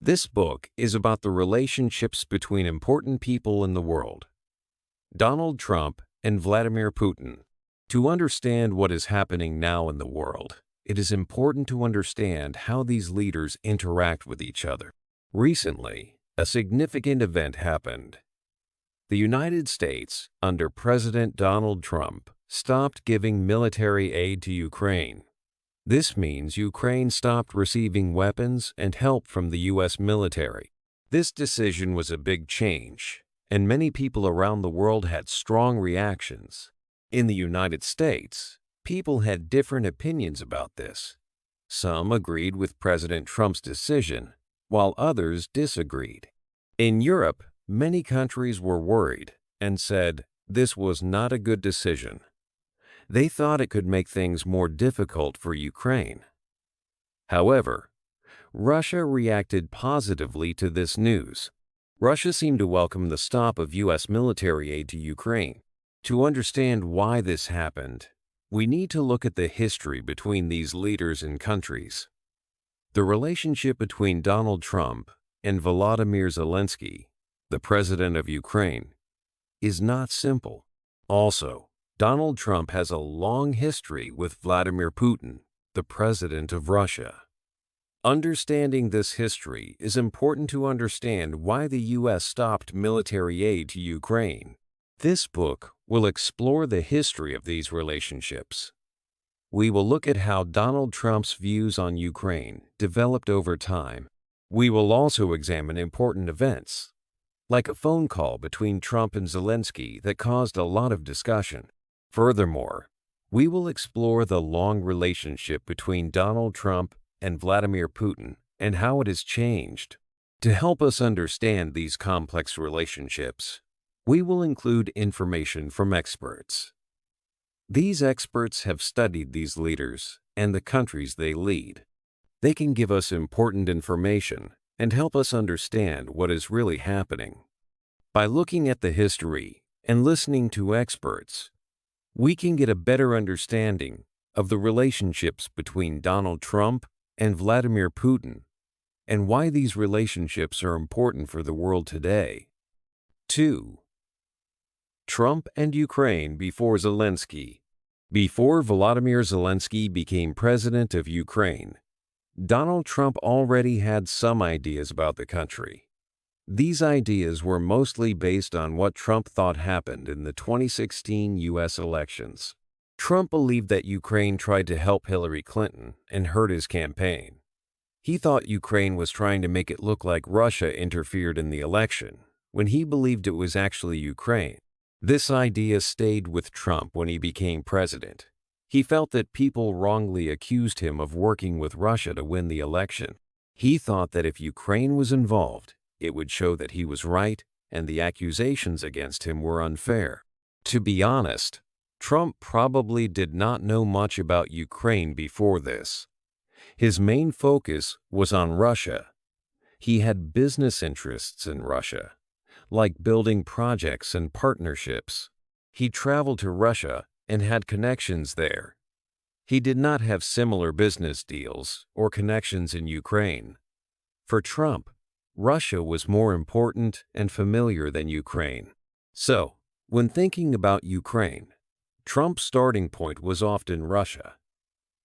This book is about the relationships between important people in the world. Donald Trump and Vladimir Putin. To understand what is happening now in the world, it is important to understand how these leaders interact with each other. Recently, a significant event happened. The United States, under President Donald Trump, stopped giving military aid to Ukraine. This means Ukraine stopped receiving weapons and help from the U.S. military. This decision was a big change, and many people around the world had strong reactions. In the United States, people had different opinions about this. Some agreed with President Trump's decision, while others disagreed. In Europe, many countries were worried and said this was not a good decision. They thought it could make things more difficult for Ukraine. However, Russia reacted positively to this news. Russia seemed to welcome the stop of U.S. military aid to Ukraine. To understand why this happened, we need to look at the history between these leaders and countries. The relationship between Donald Trump and Volodymyr Zelensky, the president of Ukraine, is not simple. Also, Donald Trump has a long history with Vladimir Putin, the president of Russia. Understanding this history is important to understand why the U.S. stopped military aid to Ukraine. This book will explore the history of these relationships. We will look at how Donald Trump's views on Ukraine developed over time. We will also examine important events, like a phone call between Trump and Zelensky that caused a lot of discussion. Furthermore, we will explore the long relationship between Donald Trump and Vladimir Putin and how it has changed. To help us understand these complex relationships, we will include information from experts. These experts have studied these leaders and the countries they lead. They can give us important information and help us understand what is really happening. By looking at the history and listening to experts, we can get a better understanding of the relationships between Donald Trump and Vladimir Putin and why these relationships are important for the world today. 2. Trump and Ukraine before Zelensky. Before Volodymyr Zelensky became president of Ukraine, Donald Trump already had some ideas about the country. These ideas were mostly based on what Trump thought happened in the 2016 U.S. elections. Trump believed that Ukraine tried to help Hillary Clinton and hurt his campaign. He thought Ukraine was trying to make it look like Russia interfered in the election, when he believed it was actually Ukraine. This idea stayed with Trump when he became president. He felt that people wrongly accused him of working with Russia to win the election. He thought that if Ukraine was involved, it would show that he was right and the accusations against him were unfair. To be honest, Trump probably did not know much about Ukraine before this. His main focus was on Russia. He had business interests in Russia, like building projects and partnerships. He traveled to Russia and had connections there. He did not have similar business deals or connections in Ukraine. For Trump, Russia was more important and familiar than Ukraine. So, when thinking about Ukraine, Trump's starting point was often Russia.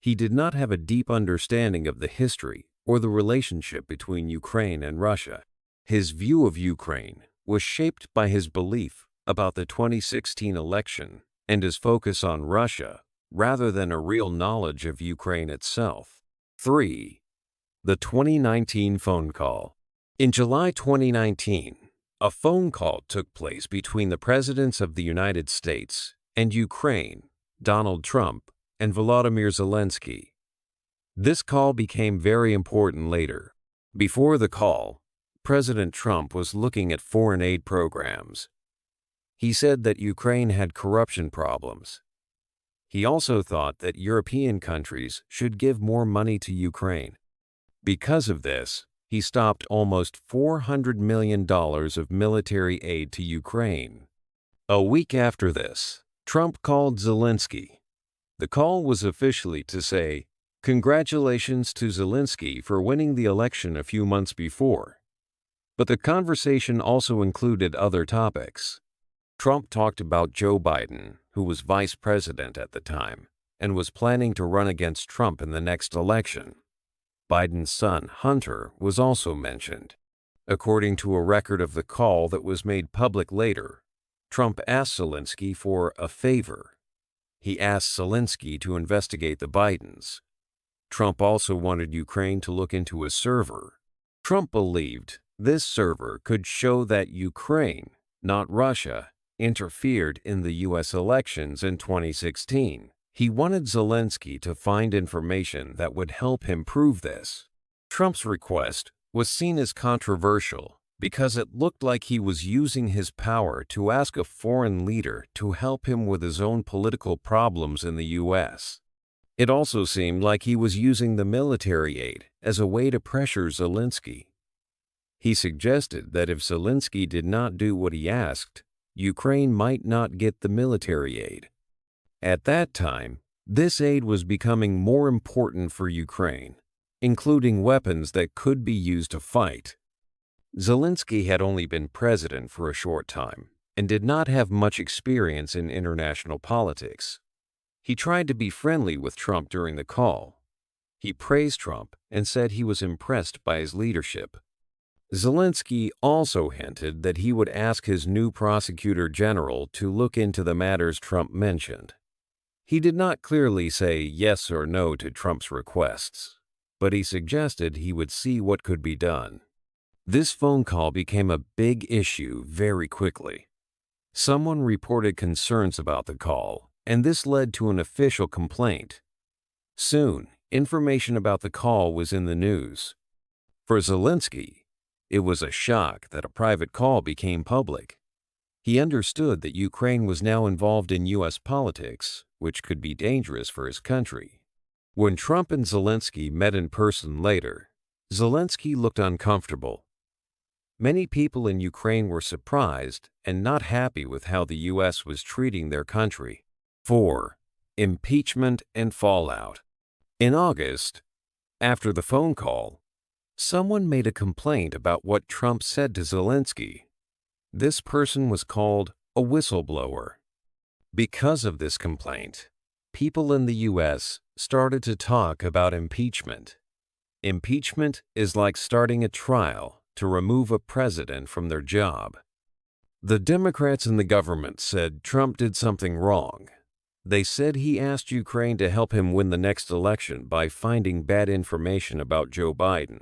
He did not have a deep understanding of the history or the relationship between Ukraine and Russia. His view of Ukraine was shaped by his belief about the 2016 election and his focus on Russia rather than a real knowledge of Ukraine itself. 3. The 2019 phone call. In July 2019, a phone call took place between the presidents of the United States and Ukraine, Donald Trump and Volodymyr Zelensky. This call became very important later. Before the call, President Trump was looking at foreign aid programs. He said that Ukraine had corruption problems. He also thought that European countries should give more money to Ukraine. Because of this, he stopped almost $400 million of military aid to Ukraine. A week after this, Trump called Zelensky. The call was officially to say, Congratulations to Zelensky for winning the election a few months before. But the conversation also included other topics. Trump talked about Joe Biden, who was vice president at the time, and was planning to run against Trump in the next election. Biden's son, Hunter, was also mentioned. According to a record of the call that was made public later, Trump asked Zelensky for a favor. He asked Zelensky to investigate the Bidens. Trump also wanted Ukraine to look into a server. Trump believed this server could show that Ukraine, not Russia, interfered in the U.S. elections in 2016. He wanted Zelensky to find information that would help him prove this. Trump's request was seen as controversial because it looked like he was using his power to ask a foreign leader to help him with his own political problems in the U.S. It also seemed like he was using the military aid as a way to pressure Zelensky. He suggested that if Zelensky did not do what he asked, Ukraine might not get the military aid. At that time, this aid was becoming more important for Ukraine, including weapons that could be used to fight. Zelensky had only been president for a short time and did not have much experience in international politics. He tried to be friendly with Trump during the call. He praised Trump and said he was impressed by his leadership. Zelensky also hinted that he would ask his new prosecutor general to look into the matters Trump mentioned. He did not clearly say yes or no to Trump's requests, but he suggested he would see what could be done. This phone call became a big issue very quickly. Someone reported concerns about the call, and this led to an official complaint. Soon, information about the call was in the news. For Zelensky, it was a shock that a private call became public. He understood that Ukraine was now involved in U.S. politics, which could be dangerous for his country. When Trump and Zelensky met in person later, Zelensky looked uncomfortable. Many people in Ukraine were surprised and not happy with how the U.S. was treating their country. 4. Impeachment and fallout. In August, after the phone call, someone made a complaint about what Trump said to Zelensky. This person was called a whistleblower. Because of this complaint, people in the U.S. started to talk about impeachment. Impeachment is like starting a trial to remove a president from their job. The Democrats in the government said Trump did something wrong. They said he asked Ukraine to help him win the next election by finding bad information about Joe Biden.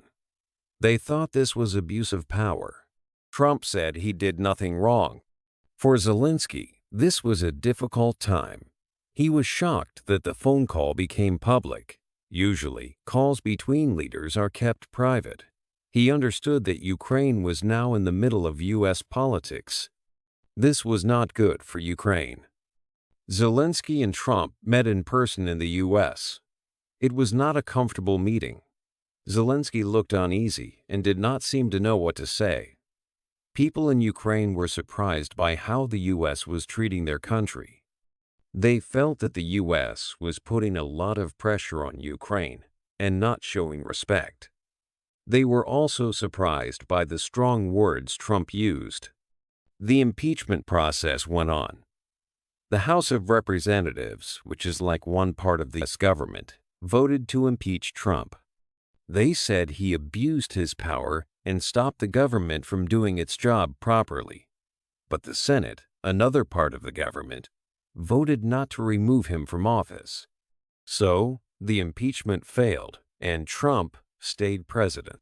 They thought this was abuse of power. Trump said he did nothing wrong. For Zelensky, this was a difficult time. He was shocked that the phone call became public. Usually, calls between leaders are kept private. He understood that Ukraine was now in the middle of U.S. politics. This was not good for Ukraine. Zelensky and Trump met in person in the U.S. It was not a comfortable meeting. Zelensky looked uneasy and did not seem to know what to say. People in Ukraine were surprised by how the U.S. was treating their country. They felt that the U.S. was putting a lot of pressure on Ukraine and not showing respect. They were also surprised by the strong words Trump used. The impeachment process went on. The House of Representatives, which is like one part of the U.S. government, voted to impeach Trump. They said he abused his power and stopped the government from doing its job properly. But the Senate, another part of the government, voted not to remove him from office. So, the impeachment failed, and Trump stayed president.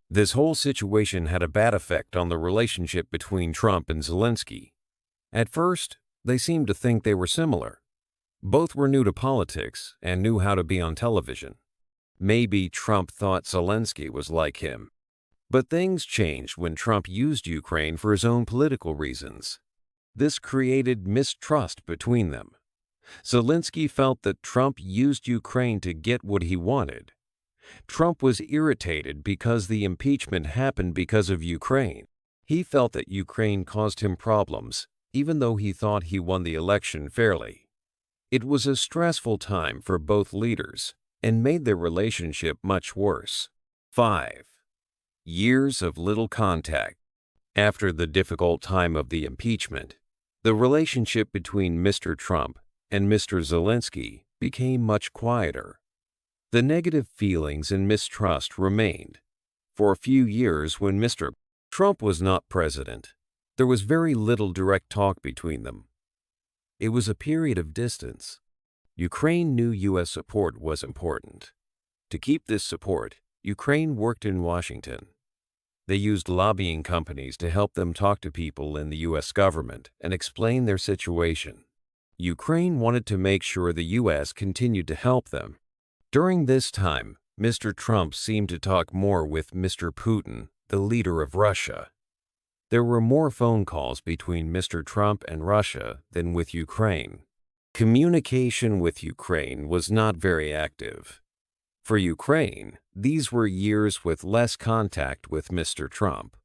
This whole situation had a bad effect on the relationship between Trump and Zelensky. At first, they seemed to think they were similar. Both were new to politics and knew how to be on television. Maybe Trump thought Zelensky was like him. But things changed when Trump used Ukraine for his own political reasons. This created mistrust between them. Zelensky felt that Trump used Ukraine to get what he wanted. Trump was irritated because the impeachment happened because of Ukraine. He felt that Ukraine caused him problems, even though he thought he won the election fairly. It was a stressful time for both leaders. and made their relationship much worse. 5. Years of little contact. After the difficult time of the impeachment, the relationship between Mr. Trump and Mr. Zelensky became much quieter. The negative feelings and mistrust remained. For a few years, when Mr. Trump was not president, there was very little direct talk between them. It was a period of distance. Ukraine knew U.S. support was important. To keep this support, Ukraine worked in Washington. They used lobbying companies to help them talk to people in the U.S. government and explain their situation. Ukraine wanted to make sure the U.S. continued to help them. During this time, Mr. Trump seemed to talk more with Mr. Putin, the leader of Russia. There were more phone calls between Mr. Trump and Russia than with Ukraine. Communication with Ukraine was not very active. For Ukraine, these were years with less contact with Mr. Trump.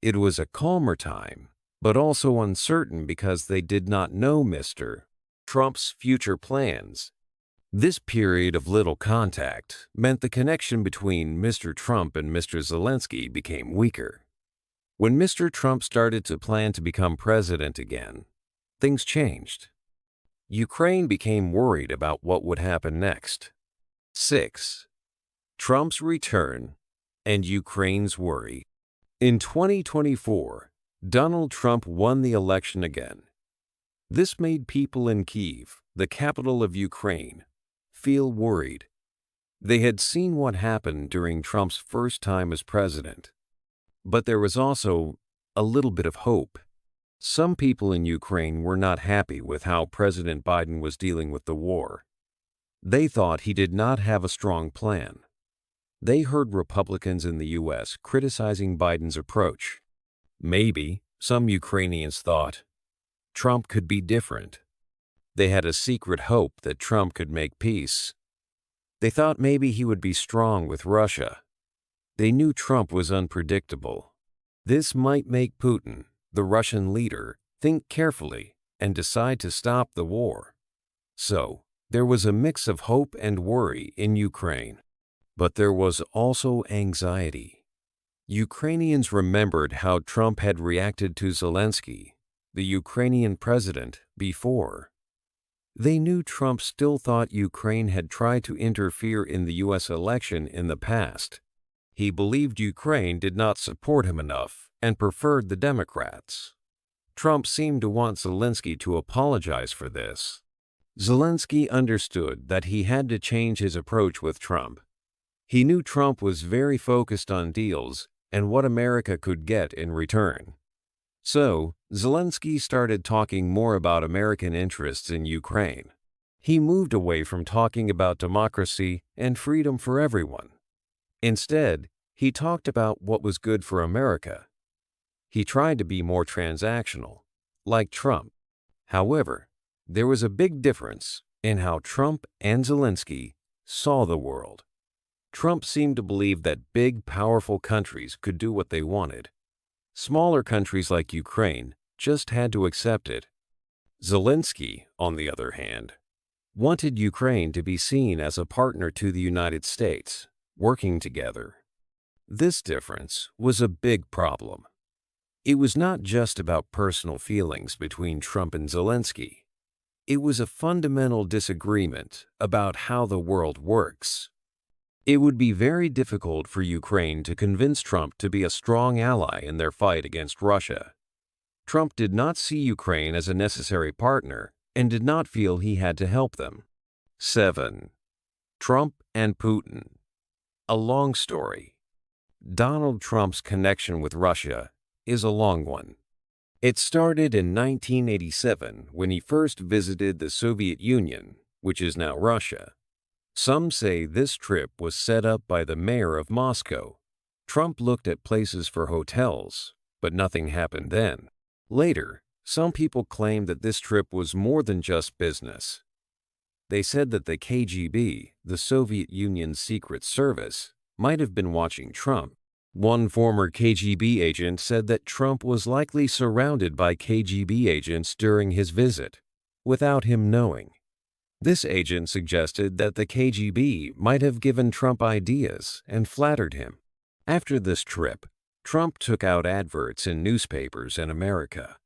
It was a calmer time, but also uncertain because they did not know Mr. Trump's future plans. This period of little contact meant the connection between Mr. Trump and Mr. Zelensky became weaker. When Mr. Trump started to plan to become president again, things changed. Ukraine became worried about what would happen next. 6. Trump's return and Ukraine's worry. In 2024, Donald Trump won the election again. This made people in Kyiv, the capital of Ukraine, feel worried. They had seen what happened during Trump's first time as president. But there was also a little bit of hope. Some people in Ukraine were not happy with how President Biden was dealing with the war. They thought he did not have a strong plan. They heard Republicans in the U.S. criticizing Biden's approach. Maybe, some Ukrainians thought, Trump could be different. They had a secret hope that Trump could make peace. They thought maybe he would be strong with Russia. They knew Trump was unpredictable. This might make Putin, the Russian leader, think carefully and decide to stop the war. So, there was a mix of hope and worry in Ukraine. But there was also anxiety. Ukrainians remembered how Trump had reacted to Zelensky, the Ukrainian president, before. They knew Trump still thought Ukraine had tried to interfere in the U.S. election in the past. He believed Ukraine did not support him enough and preferred the Democrats. Trump seemed to want Zelensky to apologize for this. Zelensky understood that he had to change his approach with Trump. He knew Trump was very focused on deals and what America could get in return. So, Zelensky started talking more about American interests in Ukraine. He moved away from talking about democracy and freedom for everyone. Instead, he talked about what was good for America. He tried to be more transactional, like Trump. However, there was a big difference in how Trump and Zelensky saw the world. Trump seemed to believe that big, powerful countries could do what they wanted. Smaller countries like Ukraine just had to accept it. Zelensky, on the other hand, wanted Ukraine to be seen as a partner to the United States, working together. This difference was a big problem. It was not just about personal feelings between Trump and Zelensky. It was a fundamental disagreement about how the world works. It would be very difficult for Ukraine to convince Trump to be a strong ally in their fight against Russia. Trump did not see Ukraine as a necessary partner and did not feel he had to help them. 7. Trump and Putin. A long story. Donald Trump's connection with Russia is a long one. It started in 1987 when he first visited the Soviet Union, which is now Russia. Some say this trip was set up by the mayor of Moscow. Trump looked at places for hotels, but nothing happened then. Later, some people claimed that this trip was more than just business. They said that the KGB, the Soviet Union's secret service, might have been watching Trump. One former KGB agent said that Trump was likely surrounded by KGB agents during his visit, without him knowing. This agent suggested that the KGB might have given Trump ideas and flattered him. After this trip, Trump took out adverts in newspapers in America.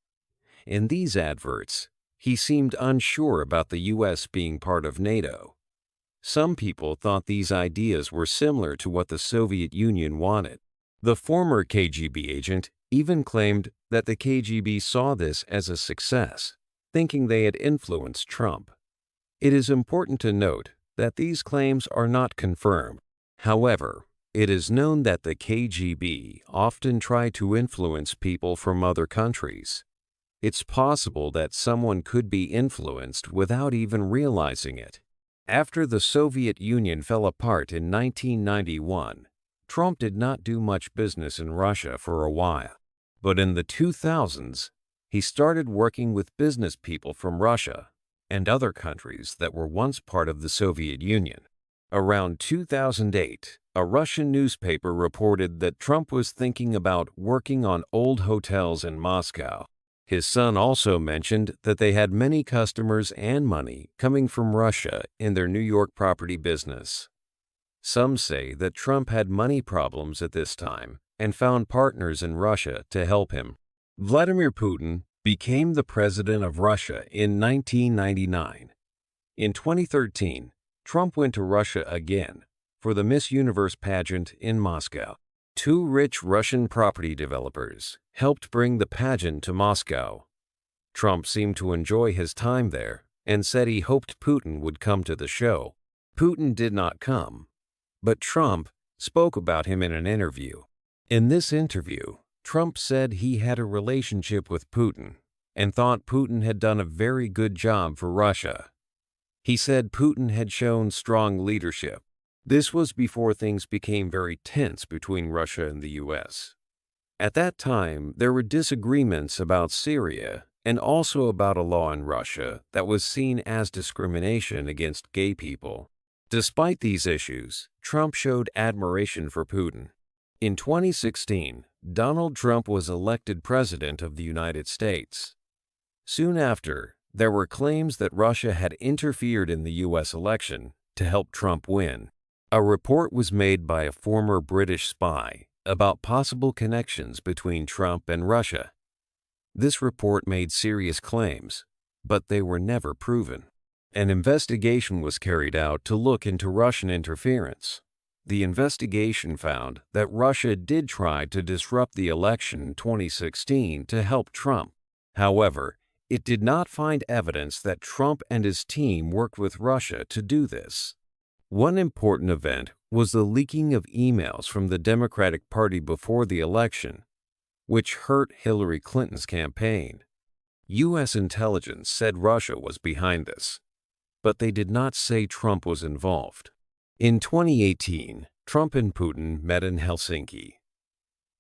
In these adverts, he seemed unsure about the U.S. being part of NATO. Some people thought these ideas were similar to what the Soviet Union wanted. The former KGB agent even claimed that the KGB saw this as a success, thinking they had influenced Trump. It is important to note that these claims are not confirmed. However, it is known that the KGB often try to influence people from other countries. It's possible that someone could be influenced without even realizing it. After the Soviet Union fell apart in 1991, Trump did not do much business in Russia for a while. But in the 2000s, he started working with business people from Russia and other countries that were once part of the Soviet Union. Around 2008, a Russian newspaper reported that Trump was thinking about working on old hotels in Moscow. His son also mentioned that they had many customers and money coming from Russia in their New York property business. Some say that Trump had money problems at this time and found partners in Russia to help him. Vladimir Putin became the president of Russia in 1999. In 2013, Trump went to Russia again for the Miss Universe pageant in Moscow. Two rich Russian property developers helped bring the pageant to Moscow. Trump seemed to enjoy his time there and said he hoped Putin would come to the show. Putin did not come, but Trump spoke about him in an interview. In this interview, Trump said he had a relationship with Putin and thought Putin had done a very good job for Russia. He said Putin had shown strong leadership. This was before things became very tense between Russia and the U.S. At that time, there were disagreements about Syria and also about a law in Russia that was seen as discrimination against gay people. Despite these issues, Trump showed admiration for Putin. In 2016, Donald Trump was elected president of the United States. Soon after, there were claims that Russia had interfered in the U.S. election to help Trump win. A report was made by a former British spy about possible connections between Trump and Russia. This report made serious claims, but they were never proven. An investigation was carried out to look into Russian interference. The investigation found that Russia did try to disrupt the election in 2016 to help Trump. However, it did not find evidence that Trump and his team worked with Russia to do this. One important event was the leaking of emails from the Democratic Party before the election, which hurt Hillary Clinton's campaign. U.S. intelligence said Russia was behind this, but they did not say Trump was involved. In 2018, Trump and Putin met in Helsinki.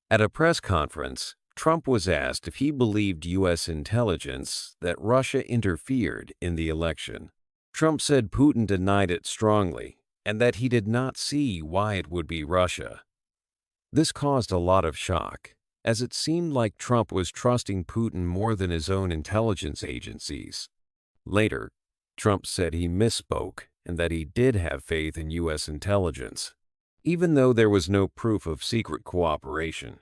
At a press conference, Trump was asked if he believed U.S. intelligence that Russia interfered in the election. Trump said Putin denied it strongly and that he did not see why it would be Russia. This caused a lot of shock, as it seemed like Trump was trusting Putin more than his own intelligence agencies. Later, Trump said he misspoke and that he did have faith in U.S. intelligence, even though there was no proof of secret cooperation.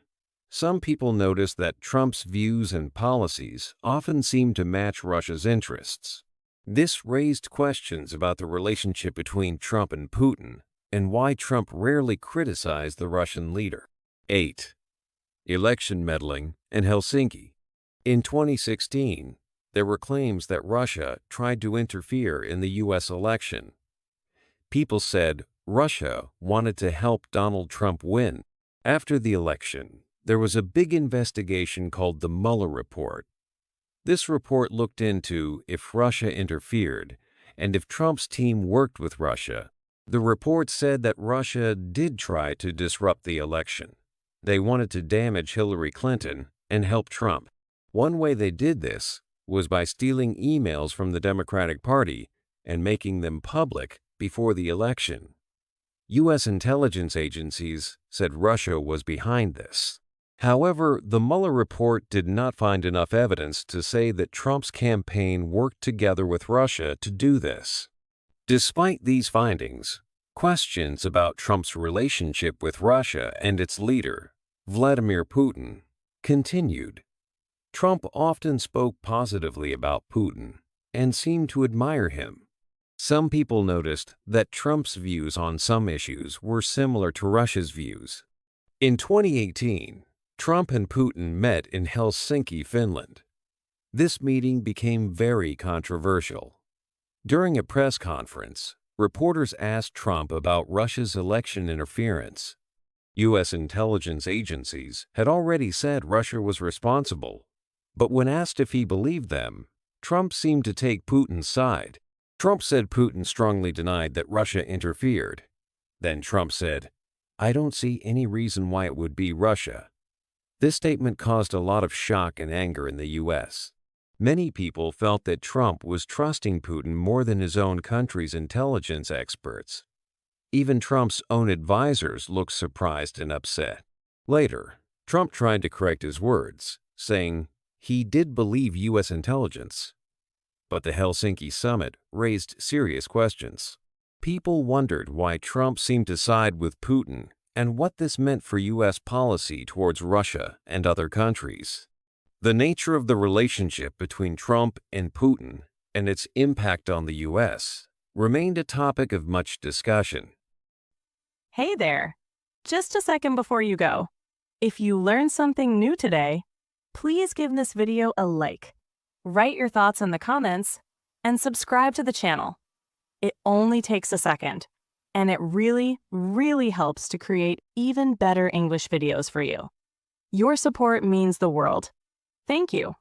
Some people noticed that Trump's views and policies often seemed to match Russia's interests. This raised questions about the relationship between Trump and Putin and why Trump rarely criticized the Russian leader. 8. Election meddling in Helsinki. In 2016, there were claims that Russia tried to interfere in the U.S. election. People said Russia wanted to help Donald Trump win. After the election, there was a big investigation called the Mueller report. This report looked into if Russia interfered and if Trump's team worked with Russia. The report said that Russia did try to disrupt the election. They wanted to damage Hillary Clinton and help Trump. One way they did this was by stealing emails from the Democratic Party and making them public before the election. U.S. intelligence agencies said Russia was behind this. However, the Mueller report did not find enough evidence to say that Trump's campaign worked together with Russia to do this. Despite these findings, questions about Trump's relationship with Russia and its leader, Vladimir Putin, continued. Trump often spoke positively about Putin and seemed to admire him. Some people noticed that Trump's views on some issues were similar to Russia's views. In 2018, Trump and Putin met in Helsinki, Finland. This meeting became very controversial. During a press conference, reporters asked Trump about Russia's election interference. U.S. intelligence agencies had already said Russia was responsible, but when asked if he believed them, Trump seemed to take Putin's side. Trump said Putin strongly denied that Russia interfered. Then Trump said, "I don't see any reason why it would be Russia." This statement caused a lot of shock and anger in the U.S. Many people felt that Trump was trusting Putin more than his own country's intelligence experts. Even Trump's own advisors looked surprised and upset. Later, Trump tried to correct his words, saying he did believe U.S. intelligence. But the Helsinki summit raised serious questions. People wondered why Trump seemed to side with Putin and what this meant for U.S. policy towards Russia and other countries. The nature of the relationship between Trump and Putin and its impact on the U.S. remained a topic of much discussion. Hey there! Just a second before you go. If you learned something new today, please give this video a like, write your thoughts in the comments, and subscribe to the channel. It only takes a second, and it really, really helps to create even better English videos for you. Your support means the world. Thank you.